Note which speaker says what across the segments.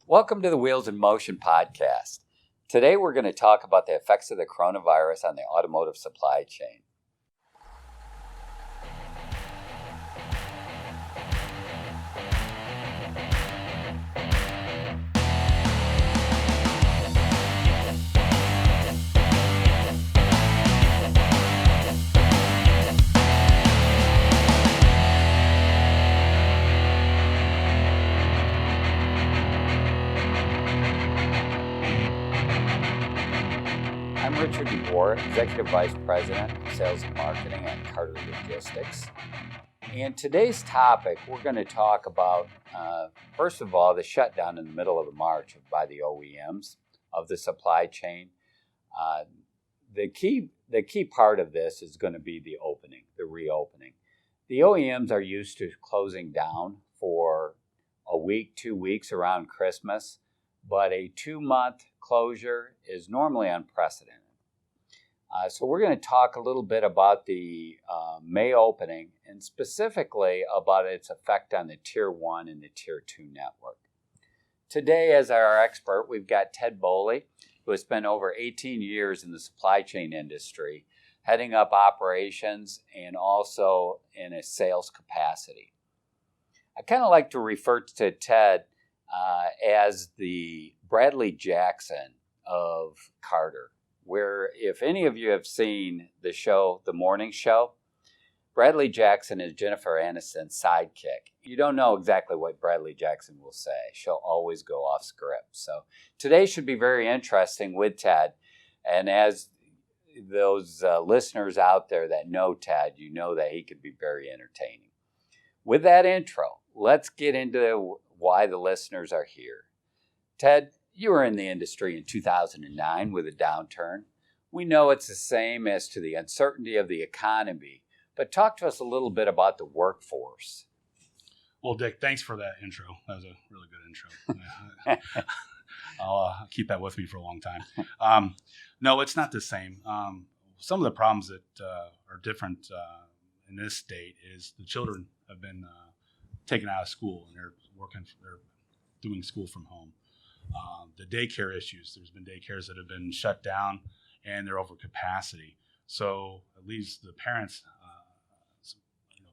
Speaker 1: Welcome to the Wheels in Motion podcast. Today we're going to talk about the effects of the coronavirus on the automotive supply chain. I'm Richard DeBoer, Executive Vice President of Sales and Marketing at Carter Logistics. And today's topic, we're going to talk about, first of all, the shutdown in the middle of March by the OEMs of the supply chain. The key part of this is going to be the reopening. The OEMs are used to closing down for a week, 2 weeks around Christmas, but a 2-month closure is normally unprecedented. So we're going to talk a little bit about the May opening and specifically about its effect on the Tier 1 and the Tier 2 network. Today, as our expert, we've got Ted Bowley, who has spent over 18 years in the supply chain industry, heading up operations and also in a sales capacity. I kind of like to refer to Ted as the Bradley Jackson of Carter, where if any of you have seen the show, The Morning Show, Bradley Jackson is Jennifer Aniston's sidekick. You don't know exactly what Bradley Jackson will say. She'll always go off script. So today should be very interesting with Ted. And as those listeners out there that know Ted, you know that he can be very entertaining. With that intro, let's get into why the listeners are here. Ted, you were in the industry in 2009 with a downturn. We know it's the same as to the uncertainty of the economy, but talk to us a little bit about the workforce.
Speaker 2: Well, Dick, thanks for that intro. That was a really good intro. I'll keep that with me for a long time. No, it's not the same. Some of the problems that are different in this state is the children have been taken out of school and they're doing school from home. The daycare issues, there's been daycares that have been shut down and they're over capacity. So it leaves the parents,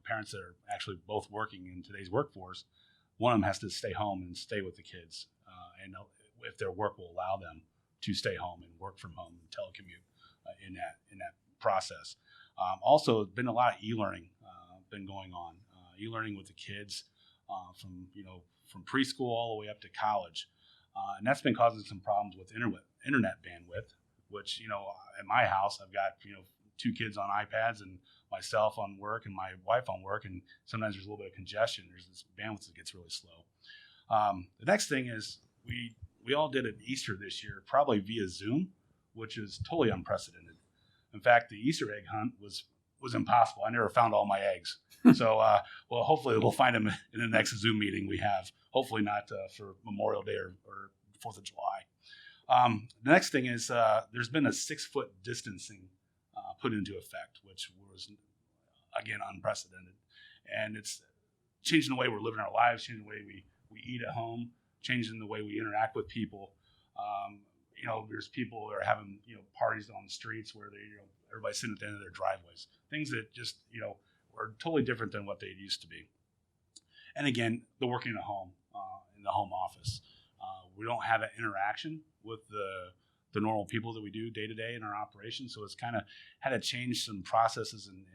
Speaker 2: parents that are actually both working in today's workforce, one of them has to stay home and stay with the kids. And if their work will allow them to stay home and work from home and telecommute in that process. Also, there's been a lot of e-learning been going on. E-learning with the kids from preschool all the way up to college. And that's been causing some problems with internet bandwidth, which, at my house, I've got, 2 kids on iPads and myself on work and my wife on work. And sometimes there's a little bit of congestion. There's this bandwidth that gets really slow. The next thing is we all did an Easter this year, probably via Zoom, which is totally unprecedented. In fact, the Easter egg hunt was impossible. I never found all my eggs. So, hopefully we'll find them in the next Zoom meeting we have. Hopefully not for Memorial Day or 4th of July. The next thing is there's been a 6-foot distancing put into effect, which was, again, unprecedented. And it's changing the way we're living our lives, changing the way we eat at home, changing the way we interact with people. There's people that are having, parties on the streets where everybody's sitting at the end of their driveways. Things that just, are totally different than what they used to be. And again, the working at home, in the home office. We don't have that interaction with the normal people that we do day to day in our operations. So it's kind of had to change some processes and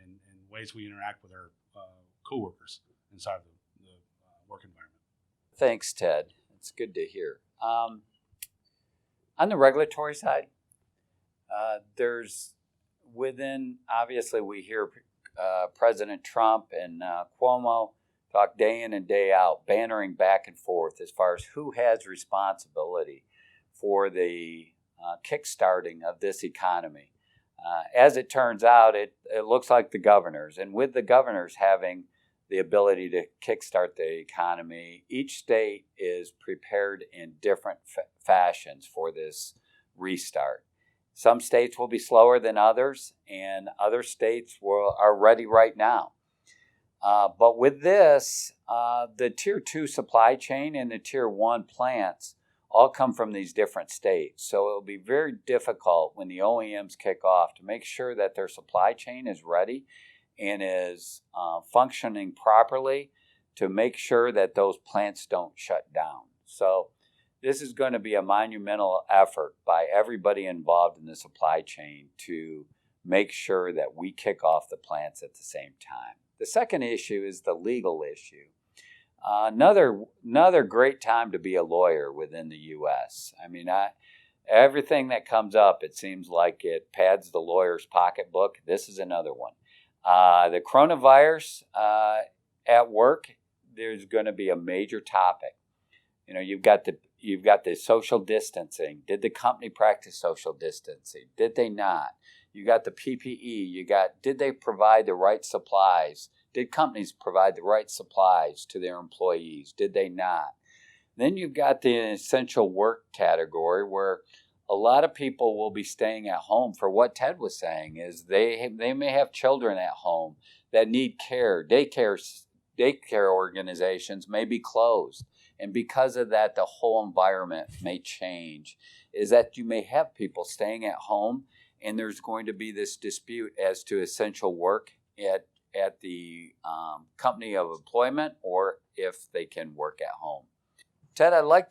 Speaker 2: ways we interact with our coworkers inside of the work environment.
Speaker 1: Thanks, Ted. It's good to hear. On the regulatory side, obviously we hear President Trump and Cuomo talk day in and day out, bantering back and forth as far as who has responsibility for the kickstarting of this economy. As it turns out, it looks like the governors, and with the governors having the ability to kickstart the economy, each state is prepared in different fashions for this restart. Some states will be slower than others, and other states are ready right now. But with this, the Tier 2 supply chain and the Tier 1 plants all come from these different states. So it'll be very difficult when the OEMs kick off to make sure that their supply chain is ready and is functioning properly to make sure that those plants don't shut down. So this is going to be a monumental effort by everybody involved in the supply chain to make sure that we kick off the plants at the same time. The second issue is the legal issue. Another great time to be a lawyer within the U.S. I mean, everything that comes up, it seems like it pads the lawyer's pocketbook. This is another one. The coronavirus at work, there's going to be a major topic. You know, you've got the social distancing. Did the company practice social distancing? Did they not? You got the PPE. Did they provide the right supplies? Did companies provide the right supplies to their employees? Did they not? Then you've got the essential work category where a lot of people will be staying at home for what Ted was saying is they may have children at home that need care. Daycare organizations may be closed. And because of that, the whole environment may change. Is that you may have people staying at home and there's going to be this dispute as to essential work at the company of employment or if they can work at home. Ted, I'd like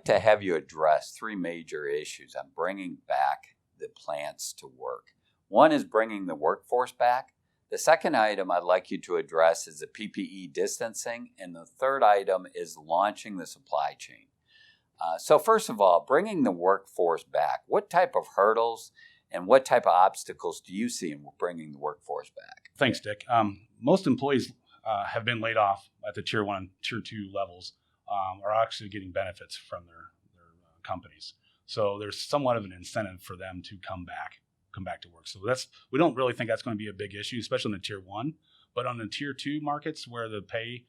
Speaker 1: to have you address three major issues on bringing back the plants to work. One is bringing the workforce back. The second item I'd like you to address is the PPE distancing. And the third item is launching the supply chain. So first of all, bringing the workforce back, what type of hurdles and what type of obstacles do you see in bringing the workforce back?
Speaker 2: Thanks, Dick. Most employees have been laid off at the Tier 1 and Tier 2 levels are actually getting benefits from their companies. So there's somewhat of an incentive for them to come back to work. So we don't really think that's going to be a big issue, especially in the Tier 1. But on the Tier 2 markets where the pay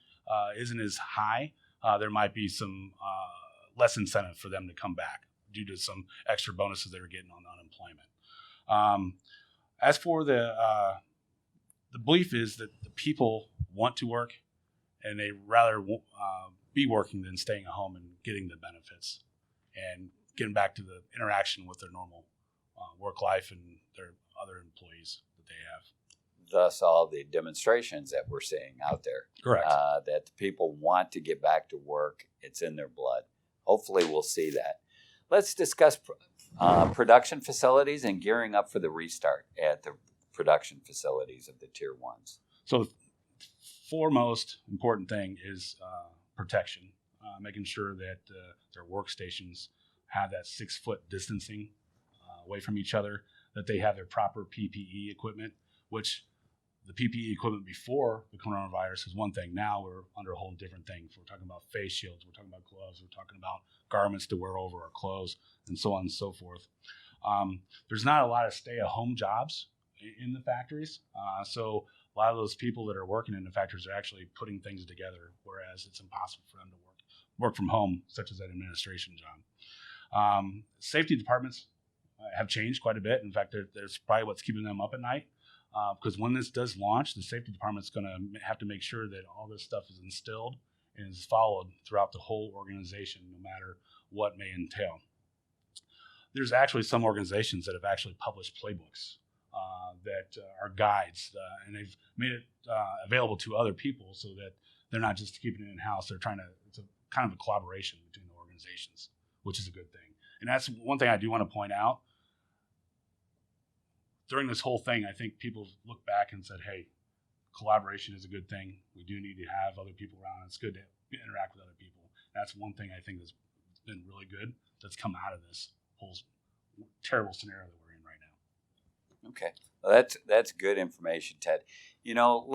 Speaker 2: isn't as high, there might be some less incentive for them to come back due to some extra bonuses they were getting on unemployment. As for the belief is that the people want to work and they rather be working than staying at home and getting the benefits and getting back to the interaction with their normal work life and their other employees that they have.
Speaker 1: Thus, all the demonstrations that we're seeing out there.
Speaker 2: Correct.
Speaker 1: That the people want to get back to work. It's in their blood. Hopefully, we'll see that. Let's discuss production facilities and gearing up for the restart at the production facilities of the Tier 1s.
Speaker 2: So the foremost important thing is protection, making sure that their workstations have that 6-foot distancing away from each other, that they have their proper PPE equipment, which the PPE equipment before the coronavirus is one thing. Now we're under a whole different thing. We're talking about face shields, we're talking about gloves, we're talking about garments to wear over our clothes, and so on and so forth. There's not a lot of stay-at-home jobs in the factories, so a lot of those people that are working in the factories are actually putting things together, whereas it's impossible for them to work from home, such as that administration job. Safety departments have changed quite a bit. In fact, there's probably what's keeping them up at night. Because when this does launch, the safety department's going to have to make sure that all this stuff is instilled and is followed throughout the whole organization, no matter what may entail. There's actually some organizations that have actually published playbooks that are guides, and they've made it available to other people so that they're not just keeping it in-house. They're trying to, it's a kind of a collaboration between the organizations, which is a good thing. And that's one thing I do want to point out. During this whole thing, I think people look back and said, hey, collaboration is a good thing. We do need to have other people around. It's good to interact with other people. That's one thing I think that's been really good that's come out of this whole terrible scenario that we're in right now.
Speaker 1: Okay. Well, that's good information, Ted. You know,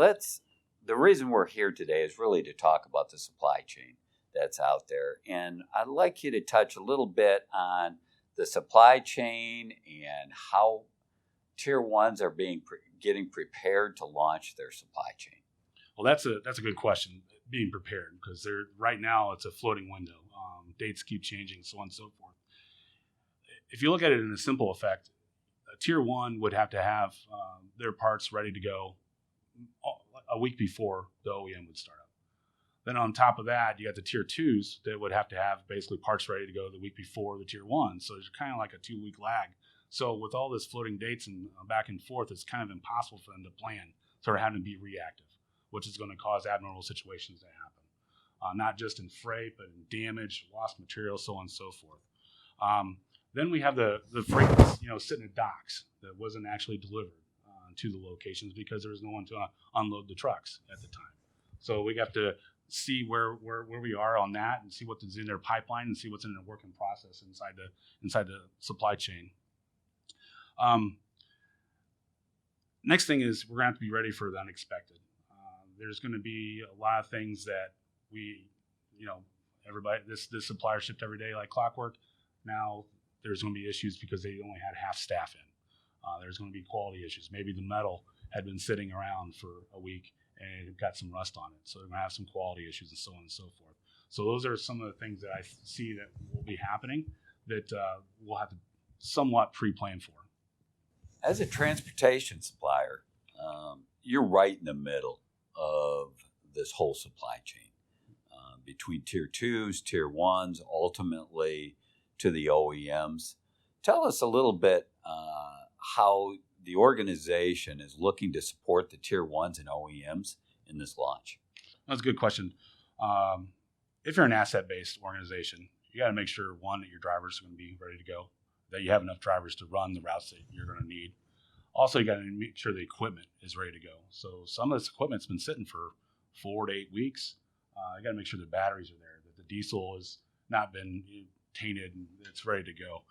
Speaker 1: the reason we're here today is really to talk about the supply chain that's out there. And I'd like you to touch a little bit on the supply chain and how Tier 1s are getting prepared to launch their supply chain.
Speaker 2: Well, that's a good question, being prepared, because right now it's a floating window. Dates keep changing, so on and so forth. If you look at it in a simple effect, a Tier 1 would have to have their parts ready to go a week before the OEM would start up. Then on top of that, you got the tier 2s that would have to have basically parts ready to go the week before the tier 1. So there's kind of like a 2-week lag. So with all this floating dates and back and forth, it's kind of impossible for them to plan. So they're having to be reactive, which is going to cause abnormal situations to happen, not just in freight, but in damage, lost material, so on and so forth. Then we have the freight that's, sitting at docks that wasn't actually delivered to the locations because there was no one to unload the trucks at the time. So we have to see where we are on that and see what's in their pipeline and see what's in the work in process inside the supply chain. Next thing is we're going to have to be ready for the unexpected. There's going to be a lot of things that everybody, this supplier shipped every day like clockwork. Now there's going to be issues because they only had half staff in. There's going to be quality issues. Maybe the metal had been sitting around for a week and it got some rust on it. So they're going to have some quality issues and so on and so forth. So those are some of the things that I see that will be happening that we'll have to somewhat pre-plan for.
Speaker 1: As a transportation supplier, you're right in the middle of this whole supply chain between tier 2s, tier 1s, ultimately to the OEMs. Tell us a little bit how the organization is looking to support the tier 1s and OEMs in this launch.
Speaker 2: That's a good question. If you're an asset-based organization, you got to make sure, one, that your drivers are going to be ready to go, that you have enough drivers to run the routes that you're going to need. Also, you got to make sure the equipment is ready to go. So some of this equipment's been sitting for 4 to 8 weeks. You got to make sure the batteries are there, that the diesel has not been tainted and it's ready to go.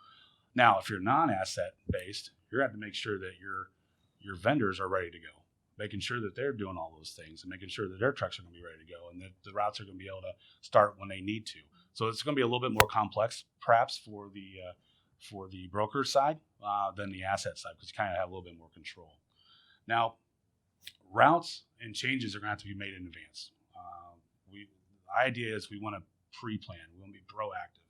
Speaker 2: Now, if you're non-asset based, you're going to have to make sure that your vendors are ready to go, making sure that they're doing all those things and making sure that their trucks are going to be ready to go and that the routes are going to be able to start when they need to. So it's going to be a little bit more complex, perhaps, for the broker side than the asset side, because you kind of have a little bit more control. Now, routes and changes are going to have to be made in advance. The idea is we want to pre-plan. We want to be proactive.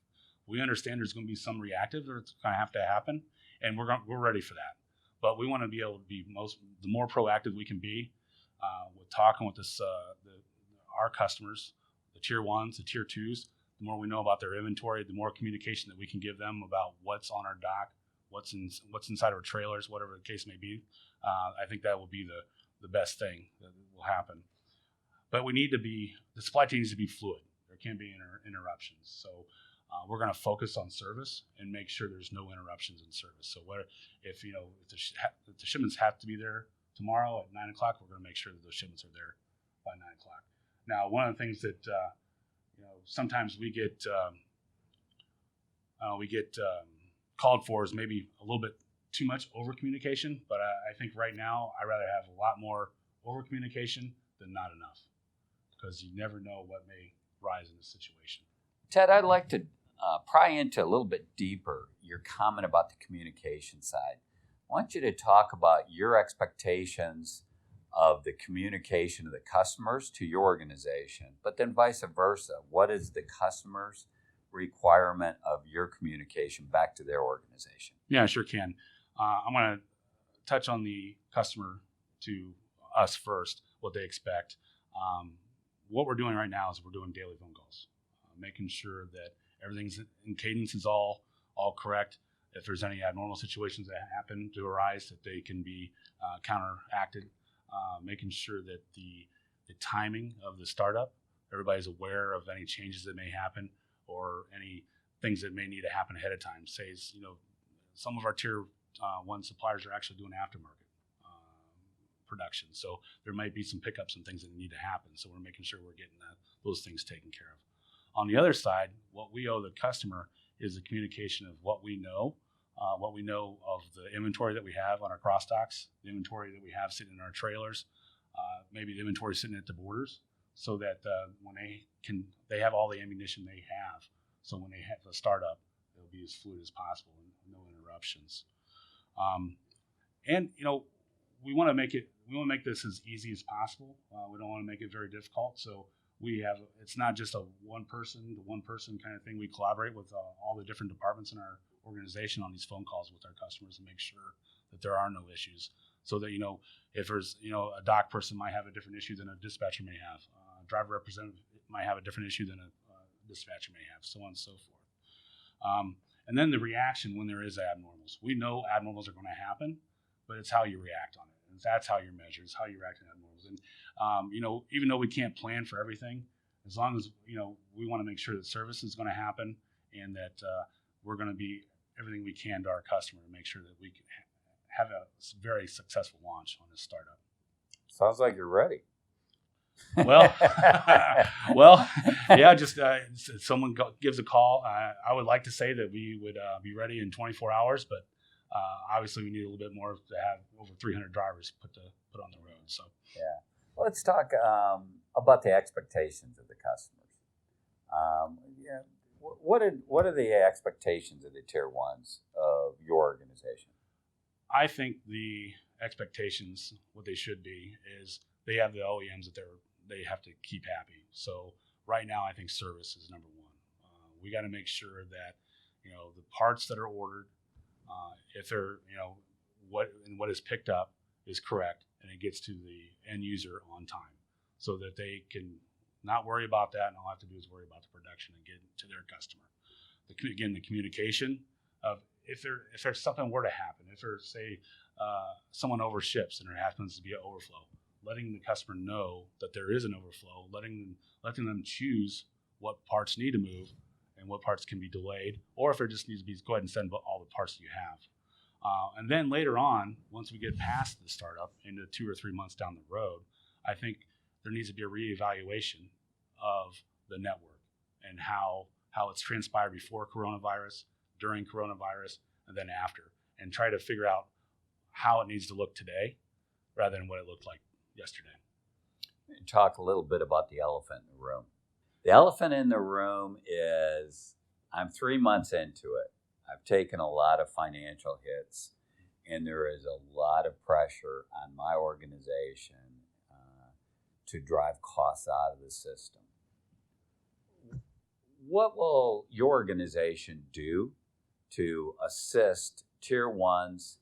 Speaker 2: We understand there's going to be some reactive that's going to have to happen, and we're ready for that. But we want to be able to be the more proactive we can be with talking with our customers, the tier 1s, the tier 2s. The more we know about their inventory, the more communication that we can give them about what's on our dock, what's inside our trailers, whatever the case may be. I think that will be the best thing that will happen. But the supply chain needs to be fluid. There can't be interruptions. So we're going to focus on service and make sure there's no interruptions in service. So if the shipments have to be there tomorrow at 9 o'clock, we're going to make sure that those shipments are there by 9 o'clock. Now, one of the things that sometimes we get called for is maybe a little bit too much over communication. But I think right now I'd rather have a lot more over communication than not enough, because you never know what may rise in this situation.
Speaker 1: Ted, I'd like to pry into a little bit deeper your comment about the communication side. I want you to talk about your expectations of the communication of the customers to your organization, but then vice versa. What is the customer's requirement of your communication back to their organization?
Speaker 2: Yeah, I sure can. I'm going to touch on the customer to us first, what they expect. What we're doing right now is we're doing daily phone calls, making sure that everything's in cadence is all correct. If there's any abnormal situations that happen to arise, that they can be counteracted. Making sure that the timing of the startup, everybody's aware of any changes that may happen or any things that may need to happen ahead of time. Some of our tier 1 suppliers are actually doing aftermarket production. So there might be some pickups and things that need to happen. So we're making sure we're getting those things taken care of. On the other side, what we owe the customer is the communication of what we know of the inventory that we have on our cross docks, the inventory that we have sitting in our trailers, maybe the inventory sitting at the borders, so that when they have all the ammunition they have. So when they have the startup, it'll be as fluid as possible and no interruptions. We want to make this as easy as possible. We don't want to make it very difficult. So it's not just a one person kind of thing. We collaborate with all the different departments in our organization on these phone calls with our customers and make sure that there are no issues. So that, if there's, a dock person might have a different issue than a dispatcher may have. A driver representative might have a different issue than a dispatcher may have, so on and so forth. And then the reaction when there is abnormals. We know abnormals are going to happen, but it's how you react on it. And that's how you're measured. It's how you react to abnormals. And, even though we can't plan for everything, as long as, we want to make sure that service is going to happen and that we're going to be everything we can to our customer to make sure that we can have a very successful launch on this startup.
Speaker 1: Sounds like you're ready.
Speaker 2: Well, yeah, just someone gives a call. I would like to say that we would be ready in 24 hours, but obviously we need a little bit more to have over 300 drivers put on the road. So
Speaker 1: yeah, well, let's talk about the expectations of the customers. What are the expectations of the tier ones of your organization?
Speaker 2: I think the expectations, what they should be, is they have the OEMs that they have to keep happy. So right now, I think service is number one. We got to make sure that the parts that are ordered, if they're what is picked up is correct and it gets to the end user on time, so that they can not worry about that, and all I have to do is worry about the production and get it to their customer. The communication of if there's something were to happen, if there's someone overships and there happens to be an overflow, letting the customer know that there is an overflow, letting them choose what parts need to move and what parts can be delayed, or if there just needs to be, go ahead and send all the parts that you have. And then later on, once we get past the startup into 2 or 3 months down the road, I think there needs to be a reevaluation of the network and how it's transpired before coronavirus, during coronavirus, and then after, and try to figure out how it needs to look today rather than what it looked like yesterday.
Speaker 1: Talk a little bit about the elephant in the room. The elephant in the room is I'm 3 months into it. I've taken a lot of financial hits, and there is a lot of pressure on my organization to drive costs out of the system. What will your organization do to assist tier ones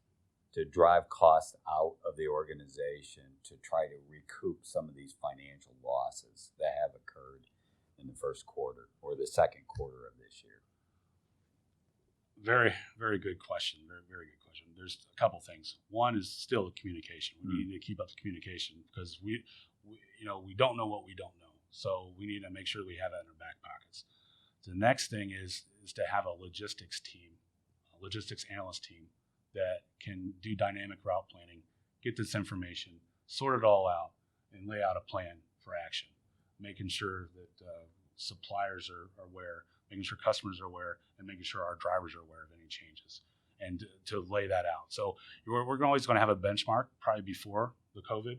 Speaker 1: to drive costs out of the organization to try to recoup some of these financial losses that have occurred in the first quarter or the second quarter of this year?
Speaker 2: Very, very good question. Very, very good question. There's a couple things. One is still communication. We need to keep up the communication because we don't know what we don't know. So we need to make sure we have that in our back pockets. The next thing is to have a logistics analyst team that can do dynamic route planning, get this information, sort it all out, and lay out a plan for action, making sure that suppliers are aware, making sure customers are aware, and making sure our drivers are aware of any changes, and to lay that out. So we're always going to have a benchmark probably before the COVID,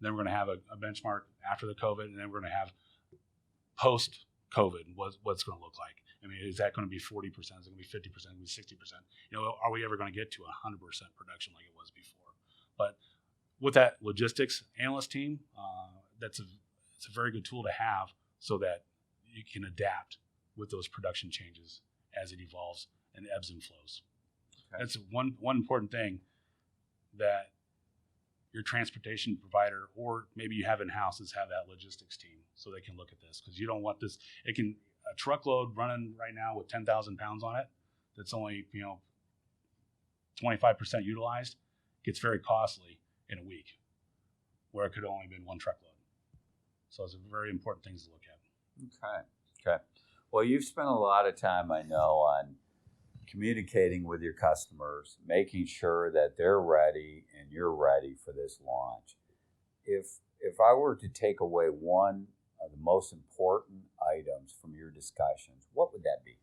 Speaker 2: then we're going to have a benchmark after the COVID, and then we're going to have post-COVID what's going to look like. I mean, is that going to be 40%? Is it going to be 50%? Is it going to be 60%? Are we ever going to get to 100% production like it was before? But with that logistics analyst team, it's a very good tool to have so that you can adapt with those production changes as it evolves and ebbs and flows. Okay. That's one important thing that your transportation provider, or maybe you have in-house, is have that logistics team so they can look at this, because you don't want this. A truckload running right now with 10,000 pounds on it that's only 25% utilized gets very costly in a week, where it could only been one truckload. So it's a very important things to look at.
Speaker 1: Okay. Well, you've spent a lot of time, I know, on communicating with your customers, making sure that they're ready and you're ready for this launch. If I were to take away one of the most important items from your discussions, what would that be?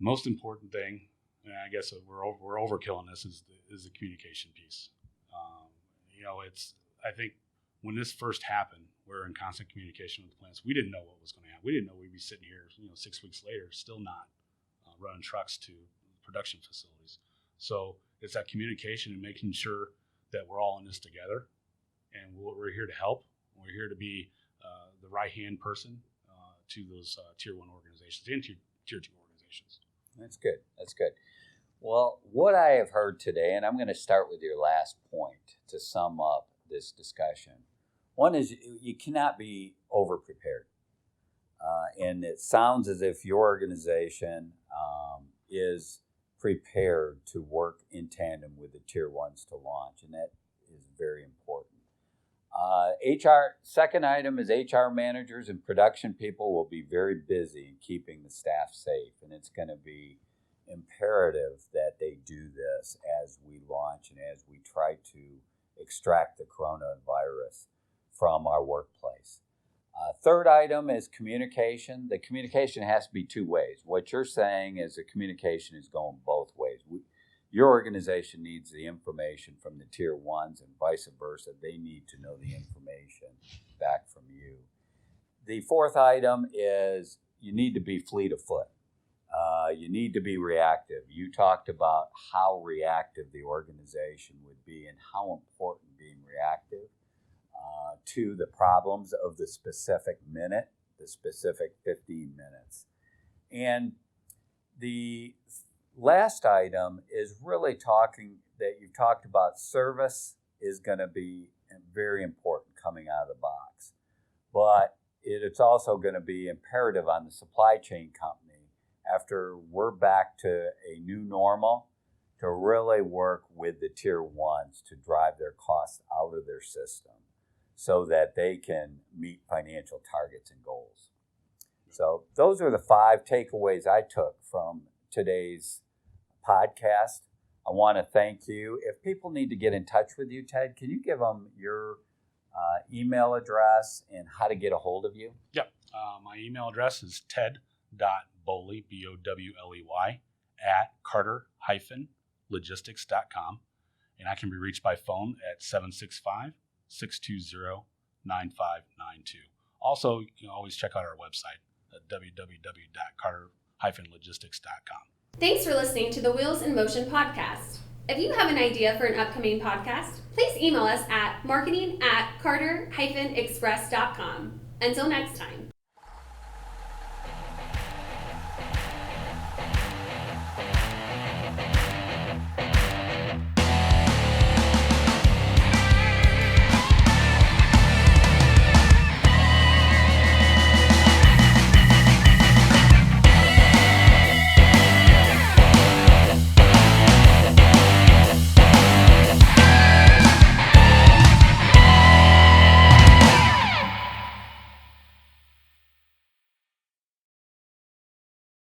Speaker 2: Most important thing, and I guess we're overkilling this, is the communication piece. I think when this first happened, we're in constant communication with the plants. We didn't know what was going to happen. We didn't know we'd be sitting here, 6 weeks later, still not running trucks to production facilities. So it's that communication and making sure that we're all in this together, and we're here to help. We're here to be the right-hand person to those tier 1 organizations and tier 2 organizations.
Speaker 1: That's good. Well, what I have heard today, and I'm going to start with your last point to sum up this discussion. One is you cannot be over-prepared. And it sounds as if your organization is prepared to work in tandem with the tier ones to launch, and that is very important. Second item is HR managers and production people will be very busy in keeping the staff safe, and it's going to be imperative that they do this as we launch and as we try to extract the coronavirus from our workplace. Third item is communication. The communication has to be two ways. What you're saying is the communication is going both ways. Your organization needs the information from the tier ones and vice versa. They need to know the information back from you. The fourth item is you need to be fleet of foot. You need to be reactive. You talked about how reactive the organization would be and how important being reactive to the problems of the specific minute, the specific 15 minutes. And the last item is really talking that you've talked about service is going to be very important coming out of the box. But it's also going to be imperative on the supply chain company after we're back to a new normal to really work with the tier ones to drive their costs out of their system so that they can meet financial targets and goals. So those are the 5 takeaways I took from today's podcast. I want to thank you. If people need to get in touch with you, Ted, can you give them your email address and how to get a hold of you?
Speaker 2: Yep. My email address is ted.bowley, Bowley, at carter-logistics.com. And I can be reached by phone at 765-620-9592. Also, you can always check out our website at www.carter-logistics.com.
Speaker 3: Thanks for listening to the Wheels in Motion podcast. If you have an idea for an upcoming podcast, please email us at marketing@carter-express.com. Until next time.